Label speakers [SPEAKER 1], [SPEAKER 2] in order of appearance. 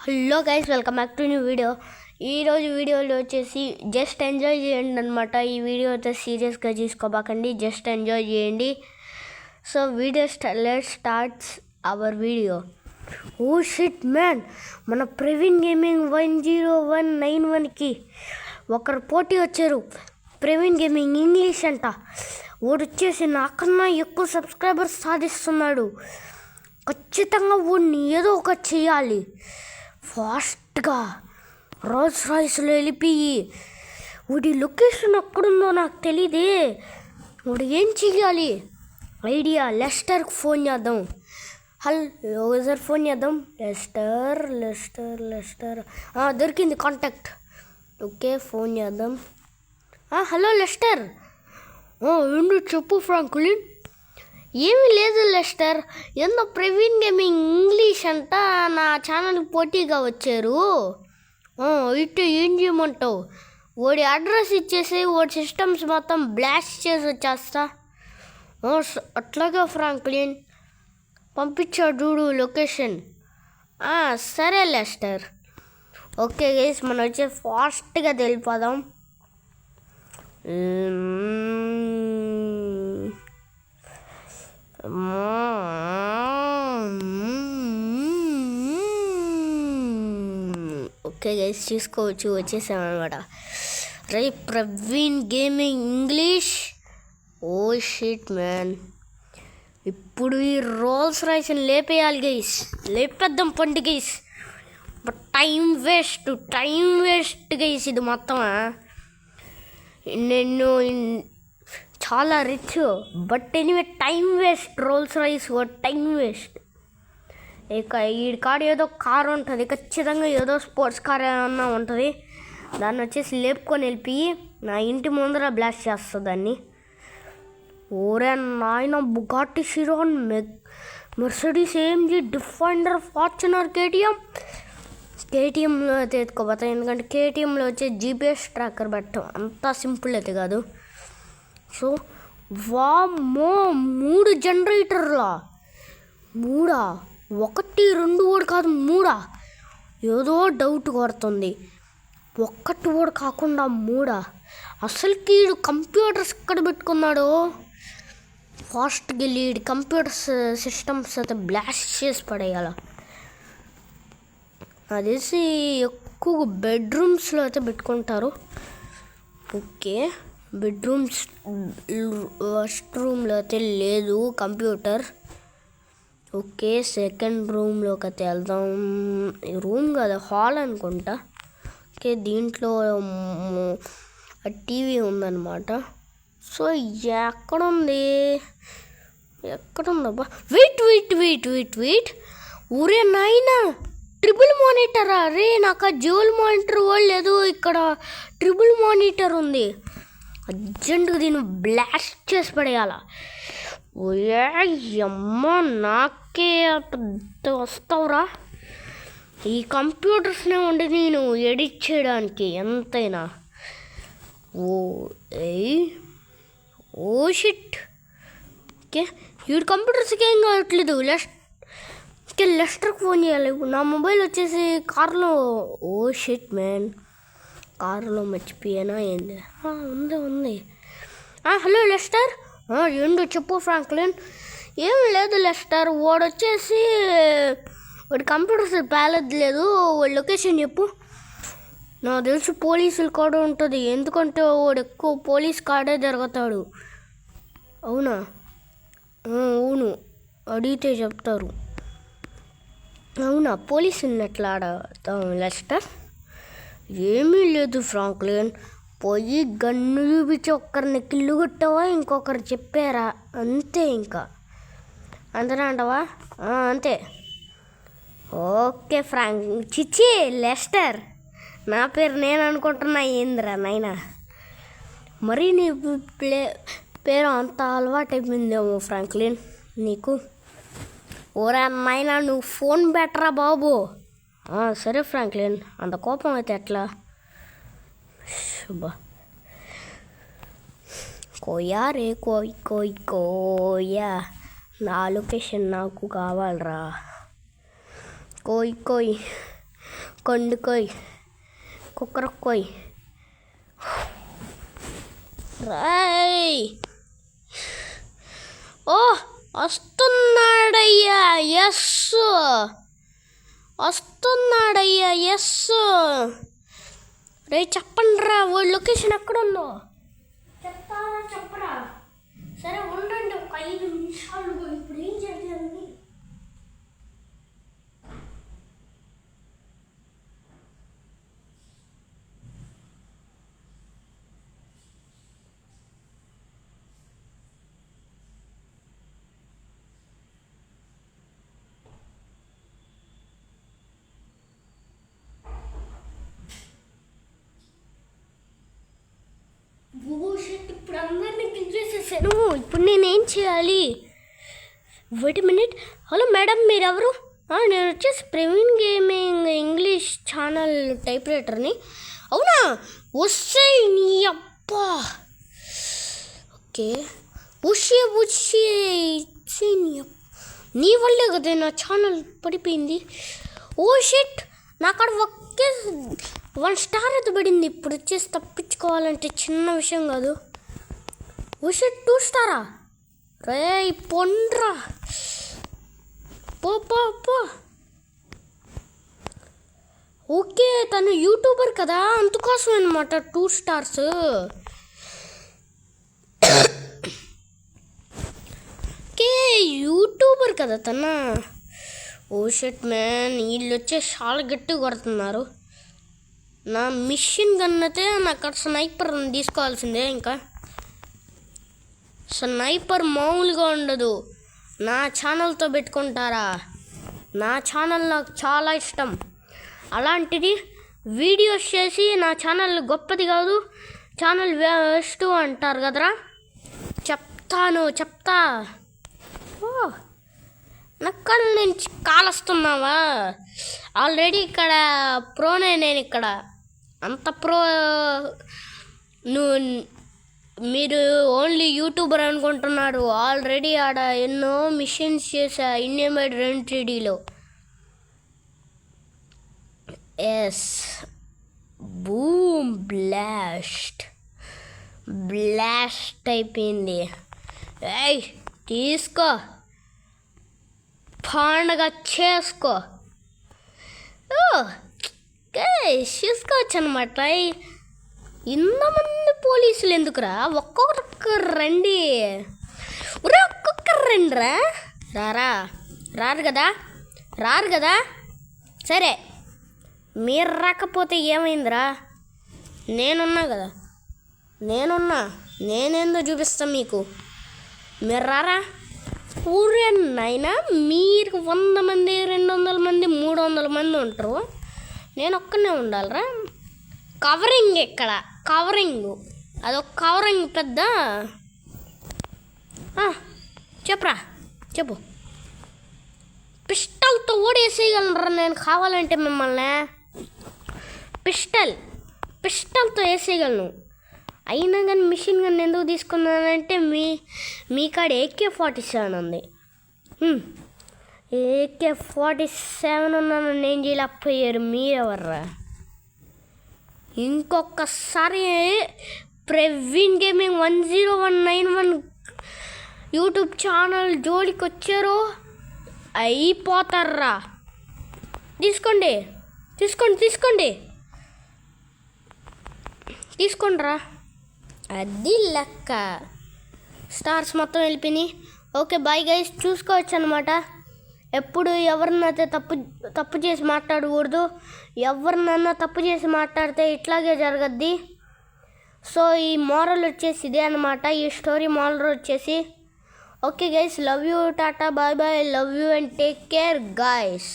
[SPEAKER 1] Hello guys, welcome back to new video. ఈరోజు వీడియోలో వచ్చేసి జస్ట్ ఎంజాయ్ చేయండి అనమాట. ఈ వీడియో అయితే సీరియస్గా తీసుకోబాకండి, జస్ట్ ఎంజాయ్ చేయండి. So video let's starts our video. Oh shit man, మన ప్రవీణ్ గేమింగ్ 10191కి ఒకరు పోటీ వచ్చారు. ప్రవీణ్ గేమింగ్ ఇంగ్లీష్ అంట. వాడు వచ్చేసి నాకన్నా ఎక్కువ సబ్స్క్రైబర్స్ సాధిస్తున్నాడు. ఖచ్చితంగా వాడిని ఏదో ఒకటి చేయాలి. ఫాస్ట్గా రోల్స్ రాయ్స్లో వెళ్ళిపోయి వాడి లొకేషన్ ఎక్కడుందో నాకు తెలీదే. వాడు ఏం చెయ్యాలి? ఐడియా, లెస్టర్కి ఫోన్ చేద్దాం. హలో సార్, ఫోన్ చేద్దాం. లెస్టర్ దొరికింది కాంటాక్ట్. ఓకే, ఫోన్ చేద్దాం. Hello Lester. ఏంటి చెప్పు ఫ్రాంక్లిన్. ఏమీ లేదు లెస్టర్, ఏందో ప్రవీణ్ గేమింగ్ ఇంగ్లీష్ అంట నా ఛానల్కి పోటీగా వచ్చారు. అయితే ఏం చేయమంటావు? వాడి అడ్రస్ ఇచ్చేసి వాడి సిస్టమ్స్ మొత్తం బ్లాస్ట్ చేసి వచ్చేస్తా. అట్లాగే ఫ్రాంక్లిన్, పంపించాడు చూడు లొకేషన్. సరే లెస్టర్. ఓకే గైస్, మనం వచ్చి ఫాస్ట్గా వెళ్ళిపోదాం. ఓకే గైస్, చూసుకోవచ్చు, వచ్చేసామన్నమాట. Praveen gaming English. Oh shit man, ఇప్పుడు ఈ రోల్స్ రాయ్స్ని లేపేయాలి గైస్, లేపేద్దాం పండి guys. But time waste guys. ఇది మొత్తం నేను చాలా rich, but anyway time waste. Rolls Royce time waste. ఇక ఈ కార్ ఏదో కార్ ఉంటుంది, ఖచ్చితంగా ఏదో స్పోర్ట్స్ కార్ ఏమన్నా ఉంటుంది. దాన్ని వచ్చేసి లేపుకొని వెళ్ళిపోయి నా ఇంటి ముందర బ్లాస్ట్ చేస్తుంది దాన్ని. ఓరే నాయన, Bugatti Chiron, Mercedes AMG Defender, Fortuner, కేటీఎంలో అయితే ఎత్తుకోపోతాం. ఎందుకంటే కేటీఎంలో వచ్చే GPS ట్రాకర్ పెట్టడం అంత సింపుల్ అయితే కాదు. సో వామ్మో, 3 జనరేటర్లా. 3 1 2 కూడా కాదు, 3. ఏదో డౌట్ కొడుతుంది. 1 కూడా కాకుండా 3. అసలుకి వీడు కంప్యూటర్స్ ఎక్కడ పెట్టుకున్నాడు? ఫాస్ట్గా వెళ్ళి కంప్యూటర్స్ సిస్టమ్స్ అయితే బ్లాస్ట్ చేసి పడేయాల. అదేసి ఎక్కువ బెడ్రూమ్స్లో అయితే పెట్టుకుంటారు. ఓకే, బెడ్రూమ్స్, ఫస్ట్ రూమ్లో అయితే లేదు కంప్యూటర్. ఓకే, సెకండ్ రూమ్లోకి అయితే వెళ్దాం. రూమ్ కదా, హాల్ అనుకుంటా. ఓకే, దీంట్లో టీవీ ఉందన్నమాట. సో ఎక్కడుందబ్బా? వెయిట్. ఊరే నాయనా, ట్రిపుల్ మానిటరా రే. నాకు డ్యూయల్ మానిటర్ వాళ్ళు లేదు, ఇక్కడ ట్రిపుల్ మానిటర్ ఉంది. అర్జెంటుగా దీన్ని బ్లాస్ట్ చేసి పడేయాల. అమ్మ, నాకే పెద్ద వస్తావురా. ఈ కంప్యూటర్స్నే ఉండి నేను ఎడిట్ చేయడానికి ఎంతైనా. Oh shit. ఓకే, వీడు కంప్యూటర్స్కి ఏం కావట్లేదు. లెస్టర్కి ఫోన్ చేయాలి. నా మొబైల్ వచ్చేసి కార్లో. ఓ షిట్ మ్యాన్, కారులో మర్చిపోయానా ఏంది? ఉంది. Hello Lester. ఏంటో చెప్పు ఫ్రాంక్లిన్. ఏం లేదు లెస్టర్, వాడు వచ్చేసి వాడి కంప్యూటర్స్ పేలలేదు. వాడి లొకేషన్ చెప్పు. నాకు తెలిసి పోలీసుల కాడ ఉంటుంది, ఎందుకంటే వాడు ఎక్కువ పోలీస్ కాడే జరుగుతాడు. అవునా? అవును, అడిగితే చెప్తారు. అవునా, పోలీసుని ఎట్లా ఆడతాం లెస్టర్? ఏమీ లేదు ఫ్రాంక్లిన్, పోయి గన్ను చూపించి ఒక్కరిని కిల్లు కొట్టావా, ఇంకొకరు చెప్పారా, అంతే. ఇంకా అంతేనా అంటావా? అంతే. ఓకే చిచ్చి లెస్టర్, నా పేరు నేను అనుకుంటున్నా ఏందిరా నాయనా. మరి నీ పేరు అంత అలవాటు అయిపోయిందేమో ఫ్రాంక్లిన్ నీకు. ఓరా నాయనా, నువ్వు ఫోన్ పెట్టరా బాబు. సరే ఫ్రాంక్లిన్, అంత కోపం అయితే ఎట్లా? శుభ కోయా రే, కోయా, నా లొకేషన్ నాకు కావాలరా. కోయ్ కొండుకోయ్ కుక్కరకోయ్ రాయ్. ఓ వస్తున్నాడయ్యా, ఎస్ వస్తున్నాడయ్యా, ఎస్. రే చెప్పండి రా, వాళ్ళ లొకేషన్ ఎక్కడుందో చెప్తారా చెప్పరా? సరే ఉండండి ఒక 5 నిమిషాలు. ఇప్పుడు ఏం చేయాలి? ఇప్పుడు అందరినీ పిలిచేసేసాను. ఇప్పుడు నేనేం చేయాలి? Wait minute. హలో మేడం, మీరెవరు? నేను వచ్చేసి Praveen gaming English channel type రైటర్ని. అవునా? వస్తే నీ అబ్బా. ఓకే, వచ్చే నీ వల్లే కదా నా ఛానల్ పడిపోయింది. ఓ షిట్, నాకు అక్కడ ఒకే 1 స్టార్ అది పడింది. ఇప్పుడు వచ్చేసి తప్పించుకోవాలంటే చిన్న విషయం కాదు. Oh shit 2 స్టారా? రే పొండ్రా, పో పో పో. ఓకే, తను యూట్యూబర్ కదా, అందుకోసం అనమాట 2 స్టార్స్. ఓకే, యూట్యూబర్ కదా తన. ఓ షిట్ మ్యాన్, వీళ్ళు వచ్చే చాలా గట్టిగా కొడుతున్నారు. నా మిషన్ గన్ అయితే నాకు స్నైపర్ తీసుకోవాల్సిందే. ఇంకా స్నైపర్ మామూలుగా ఉండదు. నా ఛానల్తో పెట్టుకుంటారా? నా ఛానల్ నాకు చాలా ఇష్టం. అలాంటిది వీడియోస్ చేసి నా ఛానల్ గొప్పది కాదు, ఛానల్ వేస్ట్ అంటారు కదరా. చెప్తా. ఓ నక్కడ నుంచి కాలస్తున్నావా? ఆల్రెడీ ఇక్కడ ప్రోనే. నేను ఇక్కడ అంత ప్రో. మీరు ఓన్లీ యూట్యూబర్ అనుకుంటున్నారు. ఆల్రెడీ ఆడ ఎన్నో మిషన్స్ చేశా Indian made 2 S. Boom blast అయిపోయింది. ఏయ్ తీసుకో, పండగ చేసుకో. చూసుకోవచ్చు అనమాట. ఇంతమంది పోలీసులు ఎందుకురా? ఒక్కొక్కరు రండి. ఒక్కొక్కరు రండిరా. రారు కదా. సరే, మీరు రాకపోతే ఏమైందిరా? నేనున్నా కదా. నేనేందో చూపిస్తాం మీకు. మీరు రారా? ఊరే నాయనా, మీరు 100 మంది 200 మంది 300 మంది ఉంటారు. నేను ఒక్కనే ఉండాలిరా. కవరింగ్ ఎక్కడ? అదొక కవరింగ్ పెద్ద. చెప్పు. పిస్టల్తో ఓడేసేయగలరా నేను కావాలంటే మిమ్మల్ని? పిస్టల్తో వేసేయగలను. అయినా కానీ మిషన్ గన్ ఎందుకు తీసుకున్నానంటే మీ కాడ AK-47 ఉంది. AK-47 ఉన్నాను నేను చేయలేకపోయారు. మీరెవర్రా? ఇంకొకసారి ప్రవీణ్ గేమింగ్ 10191 యూట్యూబ్ ఛానల్ జోలికి వచ్చారో అయిపోతారా. తీసుకోండిరా. అది లెక్క. స్టార్స్ మొత్తం వెళ్ళిపోయినాయి. Okay bye guys. చూసుకోవచ్చు అనమాట. ఎప్పుడు ఎవరినైతే తప్పు చేసి మాట్లాడకూడదు. ఎవరినన్నా తప్పు చేసి మాట్లాడితే ఇట్లాగే జరగద్ది. సో ఈ మోరల్ వచ్చేసి ఇదే అనమాట. ఈ స్టోరీ మోరల్ వచ్చేసి okay guys, love you, tata, bye bye, love you and take care guys.